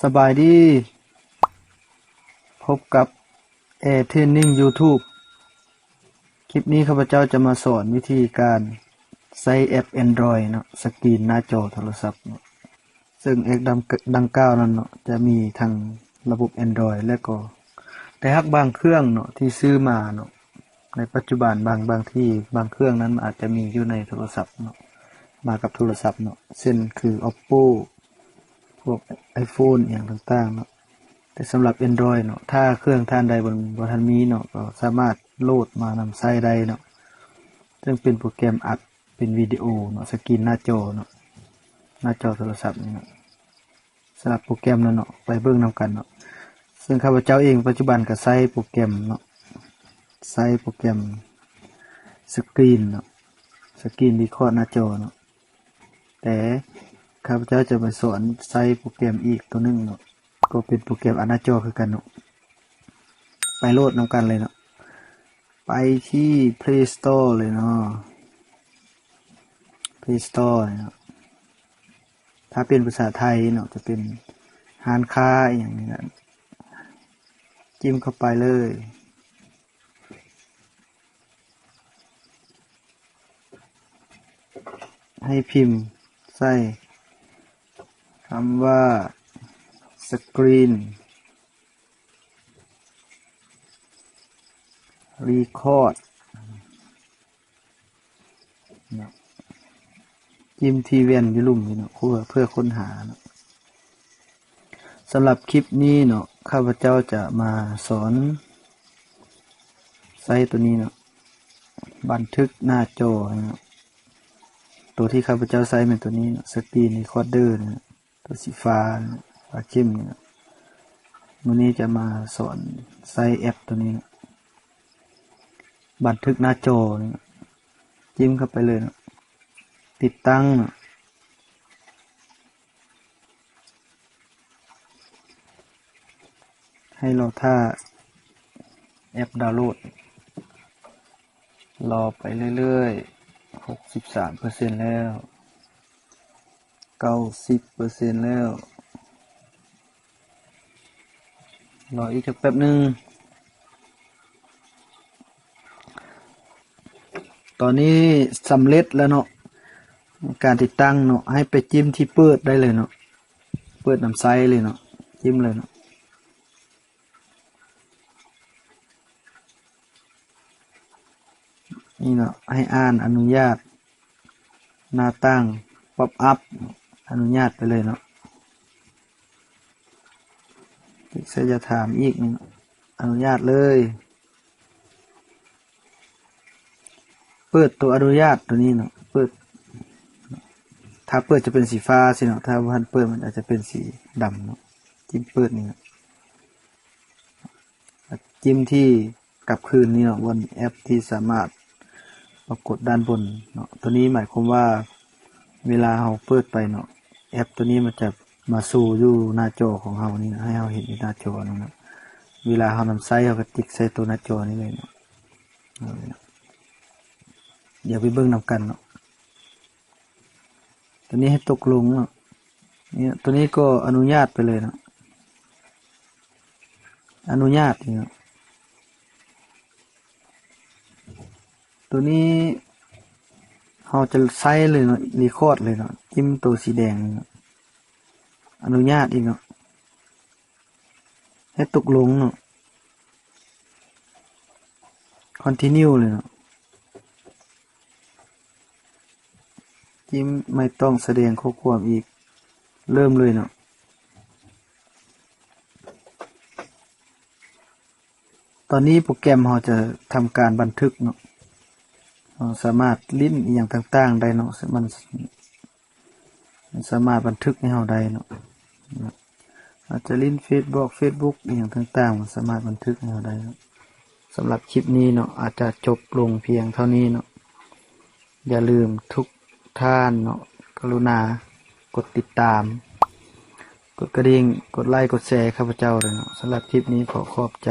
สบายดีพบกับTraining YouTube คลิปนี้ข้าพเจ้าจะมาสอนวิธีการใช้แอป Android เนาะสกรีนหน้าจอโทรศัพท์เนาะซึ่งแอปดังกล่าวนั้นเนาะจะมีทั้งระบบ Android และก็แต่หากบางเครื่องเนาะที่ซื้อมาเนาะในปัจจุบันบางที่บางเครื่องนั้นอาจจะมีอยู่ในโทรศัพท์เนาะมากับโทรศัพท์เนาะเช่นคือ Oppo พวก iPhone อย่างต่างๆเนาะแต่สำหรับ Android เนาะถ้าเครื่องท่านใดบ่ทันมีเนาะก็สามารถโหลดมานำใช้ได้เนาะซึ่งเป็นโปรแกรมอัดเป็นวิดีโอเนาะสกรีนหน้าจอเนาะหน้าจอโทรศัพท์นี่เนาะสำหรับโปรแกรมนั้นเนาะไปเบิ่งนำกันเนาะซึ่งข้าพเจ้าเองปัจจุบันก็ใช้โปรแกรมเนาะใช้โปรแกรมสกรีนเนาะสกรีนรีคอร์ดหน้าจอเนาะแต่ข้าพเจ้าจะมาสอนใช้โปรแกรมอีกตัวนึงเนาะก็เป็นโปรแกรมอัดหน้าจอคือกันเนาะไปโหลดนำกันเลยเนาะไปที่ Play Store เลยเนาะ Play Store เนาะถ้าเป็นภาษาไทยเนาะจะเป็นร้านค้าอย่างนี้นะจิ้มเข้าไปเลยให้พิมพ์ใส่คำว่าสกรีนรีคอร์ดจิ้มที่แว่นอยู่ลุ่มนี่เนาะเพื่อค้นหาเนาะสำหรับคลิปนี้เนาะข้าพเจ้าจะมาสอนไซต์ตัวนี้เนาะบันทึกหน้าจอเนาะตัวที่ข้าพเจ้าใช้เป็นตัวนี้เนาะสกรีนรีคอร์เดอร์เนาะตัวสีฟ้าฟ้าเข้มเนี่ยมื้อนี้จะมาสอนใช้แอปตัวนี้เนาะบันทึกหน้าจอเนี่ยจิ้มเข้าไปเลยนะติดตั้งนะให้รอท่าแอปดาวน์โหลดรอไปเรื่อยๆ 63% แล้ว 90% แล้วรออีกแป๊บนึงตอนนี้สำเร็จแล้วเนาะการติดตั้งเนาะให้ไปจิ้มที่เปิดได้เลยเนาะเปิดนำไซต์เลยเนาะจิ้มเลยเนาะนี่เนาะให้อ่านอนุญาตหน้าตั้งป๊อปอัพอนุญาตไปเลยเนาะจะถามอีกอนุญาตเลยเปิดตัวอนุญาตตัวนี้เนาะเปิดถ้าเปิดจะเป็นสีฟ้าสิเนาะถ้าพันเปิดมันอาจจะเป็นสีดำเนาะจิ้มเปิดนี่เนาะจิ้มที่กลับคืนนี่เนาะบนแอปที่สามารถปรากฏด้านบนเนาะตัวนี้หมายความว่าเวลาเราเปิดไปเนาะแอปตัวนี้มันจะมาสู่อยู่หน้าจอของเรานี่ให้เราเห็นในหน้าจอนี่เนาะเวลาเรานำไซต์เราก็ติ๊กใส่ตัวหน้าจอนี้เลยเนาะเดี๋ยวไปเบิ่งนำกันเนาะตัวนี้ให้ตกลงเนาะเนี่ยตัวนี้ก็อนุญาตไปเลยเนาะอนุญาตนี่เนาะตัวนี้เราจะใช้เลยเนาะรีคอร์ดเลยเนาะจิ้มตัวสีแดงเนาะอนุญาตอีกเนาะให้ตกลงเนาะ continue เลยเนาะจิ้มไม่ต้องแสดงข้อความอีกเริ่มเลยเนาะตอนนี้โปรแกรมเราจะทำการบันทึกเนาะเราสามารถลิ้นอย่างต่างๆได้เนาะมันสามารถบันทึกให้เราได้เนาะอาจจะลิ้น Facebook อย่างต่างๆมันสามารถบันทึกให้เราได้สำหรับคลิปนี้เนาะอาจจะจบลงเพียงเท่านี้เนาะอย่าลืมทุกท่านเนาะกรุณากดติดตามกดกระดิ่งกดไลค์กดแชร์ข้าพเจ้าเลยเนาะสำหรับคลิปนี้ขอบใจ